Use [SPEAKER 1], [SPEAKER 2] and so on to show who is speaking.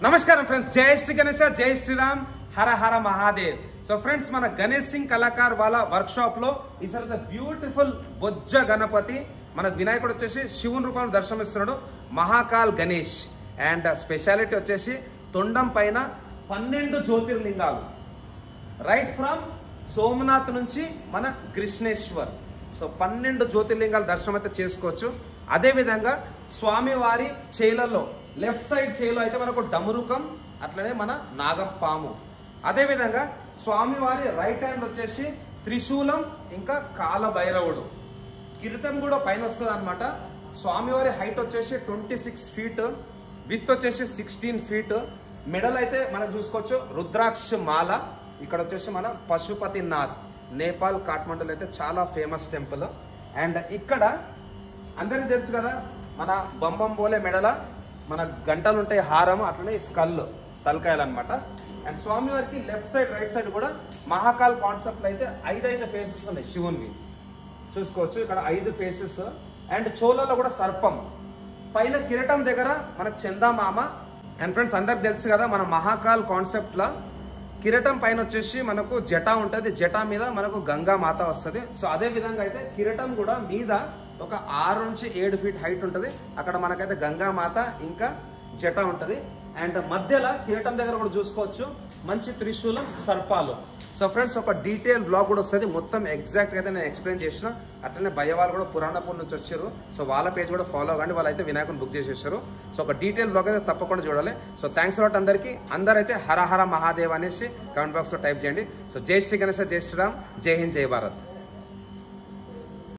[SPEAKER 1] నమస్కారం ఫ్రెండ్స్, జై శ్రీ గణేశ, జై శ్రీరామ్, హర హర మహాదేవ్. సో ఫ్రెండ్స్, మన గణేష్ సింగ్ కళాకార్ వాళ్ళ వర్క్ షాప్ లో ఈసారి బ్యూటిఫుల్ బొజ్జ గణపతి మన వినాయకుడు వచ్చేసి శివుని రూపంలో దర్శనమిస్తున్నాడు, మహాకాల్ గణేష్. అండ్ స్పెషాలిటీ వచ్చేసి తొండం పైన 12 జ్యోతిర్లింగాలు, రైట్ ఫ్రమ్ సోమనాథ్ నుంచి మన కృష్ణేశ్వర్. సో 12 జ్యోతిర్లింగాల దర్శనం అయితే చేసుకోవచ్చు. అదే విధంగా స్వామివారి చేలలో లెఫ్ట్ సైడ్ చేలో అయితే మనకు డమరుకం, అట్లనే మన నాగపాము. అదే విధంగా స్వామివారి రైట్ హ్యాండ్ వచ్చేసి త్రిశూలం, ఇంకా కాలభైరవుడు. కిరీటం కూడా పైన వస్తుంది అనమాట. స్వామివారి హైట్ వచ్చేసి 26 ఫీట్, విత్ వచ్చేసి 16 ఫీట్. మెడల్ అయితే మనం చూసుకోవచ్చు రుద్రాక్ష మాల. ఇక్కడ వచ్చేసి మన పశుపతినాథ్, నేపాల్ కాఠ్మండూలో అయితే చాలా ఫేమస్ టెంపుల్. అండ్ ఇక్కడ అందరికి తెలుసు కదా, మన బంబం బోలే మెడల మన గంటలు ఉంటాయి, హారం, అట్లనే స్కల్, తలకాయలు అనమాట. అండ్ స్వామివారికి లెఫ్ట్ సైడ్ రైట్ సైడ్ కూడా మహాకాల్ కాన్సెప్ట్ అయితే 5 ఫేసెస్ ఉన్నాయి శివునివి, చూసుకోవచ్చు. ఇక్కడ 5 ఫేసెస్. అండ్ చోళలో కూడా సర్పం, పైన కిరీటం దగ్గర మన చందామామ. అండ్ ఫ్రెండ్స్, అందరికి తెలుసు కదా, మన మహాకాల్ కాన్సెప్ట్ లా కిరీటం పైన వచ్చేసి మనకు జటా ఉంటది, జటా మీద మనకు గంగా మాత వస్తుంది. సో అదే విధంగా అయితే కిరీటం కూడా మీద ఒక 6 నుంచి 7 ఫీట్ హైట్ ఉంటది. అక్కడ మనకైతే గంగా మాత ఇంకా జటా ఉంటది. అండ్ మధ్యలో కిరీటం దగ్గర కూడా చూసుకోవచ్చు మంచి త్రిశూలం, సర్పాలు. సో ఫ్రెండ్స్, ఒక డీటెయిల్ బ్లాగ్ కూడా వస్తుంది, మొత్తం ఎగ్జాక్ట్ గా అయితే నేను ఎక్స్ప్లెయిన్ చేసిన. అట్లనే భయ వాళ్ళు కూడా పురాణపూర్ నుంచి వచ్చారు, సో వాళ్ళ పేజ్ కూడా ఫాలో అవ్వండి. వాళ్ళు అయితే వినాయకుని బుక్ చేసేసారు. సో ఒక డీటెయిల్ బ్లాగ్ అయితే తప్పకుండా చూడాలి. సో థ్యాంక్స్ అలాట్ అందరికీ. అందరైతే హర హర మహాదేవ్ అనేసి కామెంట్ బాక్స్ లో టైప్ చేయండి. సో జై శ్రీ గణేశ, జై శ్రీరామ్, జై హింద్, జై భారత్.